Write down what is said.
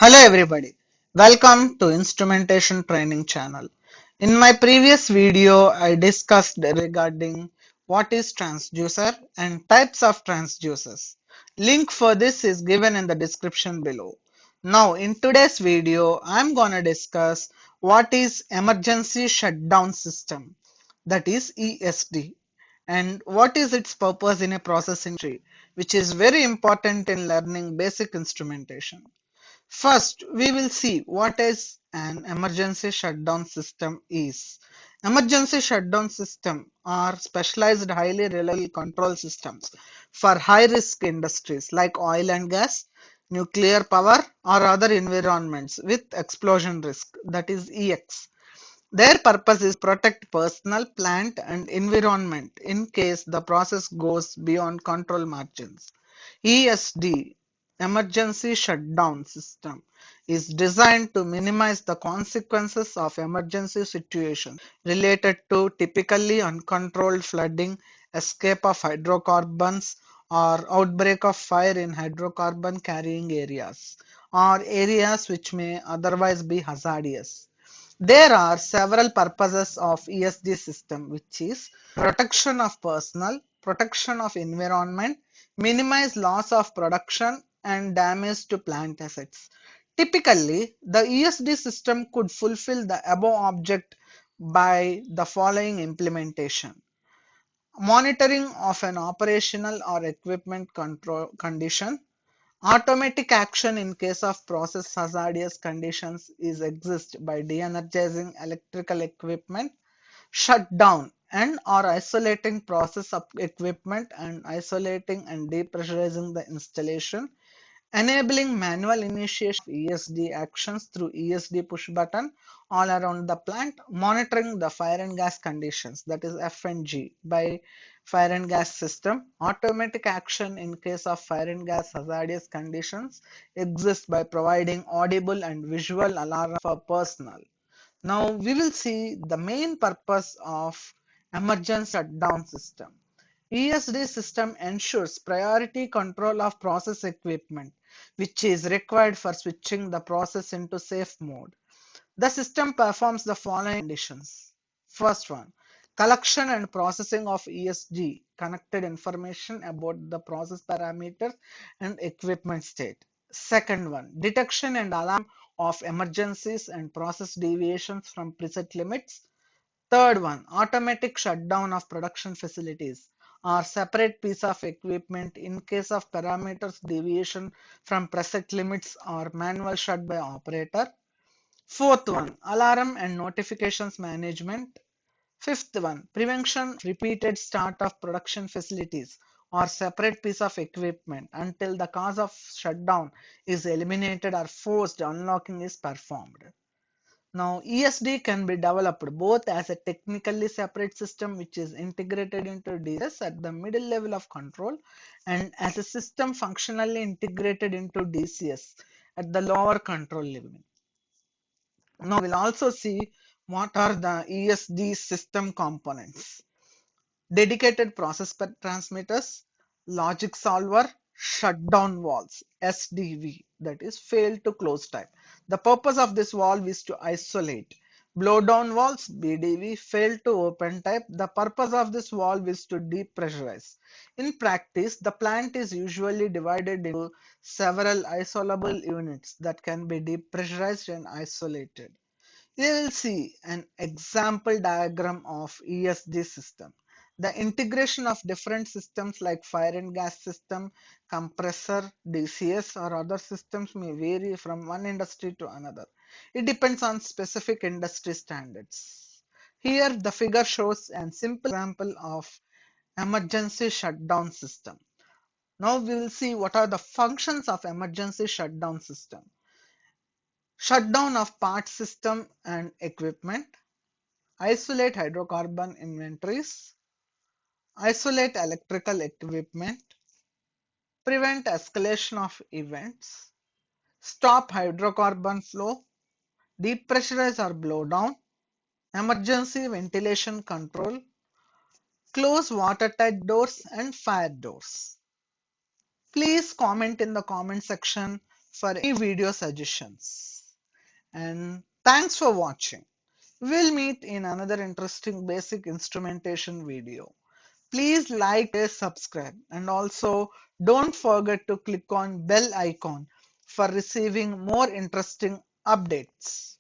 Hello everybody, welcome to Instrumentation Training channel. In my previous video, I discussed regarding what is transducer and types of transducers. Link for this is given in the description below. Now in today's video, I'm gonna discuss what is emergency shutdown system, that is ESD, and what is its purpose in a process industry, which is very important in learning basic instrumentation. First, we will see what is an emergency shutdown system is. Emergency shutdown system are specialized highly reliable control systems for high risk industries like oil and gas, nuclear power or other environments with explosion risk, that is EX. Their purpose is protect personal, plant and environment in case the process goes beyond control margins. ESD, Emergency Shutdown System, is designed to minimize the consequences of emergency situations related to typically uncontrolled flooding, escape of hydrocarbons, or outbreak of fire in hydrocarbon carrying areas, or areas which may otherwise be hazardous. There are several purposes of ESD system, which is protection of personnel, protection of environment, minimize loss of production and damage to plant assets. Typically, the ESD system could fulfill the above object by the following implementation. Monitoring of an operational or equipment control condition. Automatic action in case of process hazardous conditions is exist by de-energizing electrical equipment, shut down and or isolating process of equipment and isolating and depressurizing the installation, enabling manual initiation of ESD actions through ESD push button all around the plant, monitoring the fire and gas conditions, that is F&G by fire and gas system. Automatic action in case of fire and gas hazardous conditions exists by providing audible and visual alarm for personnel. Now we will see the main purpose of emergency shutdown system. ESD system ensures priority control of process equipment, which is required for switching the process into safe mode. The system performs the following conditions. First one, collection and processing of ESG connected information about the process parameters and equipment state. Second one, detection and alarm of emergencies and process deviations from preset limits. Third one, automatic shutdown of production facilities or separate piece of equipment in case of parameters deviation from preset limits or manual shut by operator. Fourth one, alarm and notifications management. Fifth one, prevention of repeated start of production facilities or separate piece of equipment until the cause of shutdown is eliminated or forced unlocking is performed. Now, ESD can be developed both as a technically separate system which is integrated into DCS at the middle level of control and as a system functionally integrated into DCS at the lower control level. Now, we'll also see what are the ESD system components. Dedicated process transmitters, logic solver, shutdown valves, SDV, that is fail to close type. The purpose of this valve is to isolate. Blowdown valves, BDV, fail to open type. The purpose of this valve is to depressurize. In practice, the plant is usually divided into several isolable units that can be depressurized and isolated. We will see an example diagram of ESD system. The integration of different systems like fire and gas system, compressor, DCS or other systems may vary from one industry to another. It depends on specific industry standards. Here the figure shows a simple example of emergency shutdown system. Now we will see what are the functions of emergency shutdown system. Shutdown of parts system and equipment, isolate hydrocarbon inventories, isolate electrical equipment, prevent escalation of events, stop hydrocarbon flow, depressurize or blow down, emergency ventilation control, close watertight doors and fire doors. Please comment in the comment section for any video suggestions. And thanks for watching. We'll meet in another interesting basic instrumentation video. Please like, share, subscribe, and also don't forget to click on bell icon for receiving more interesting updates.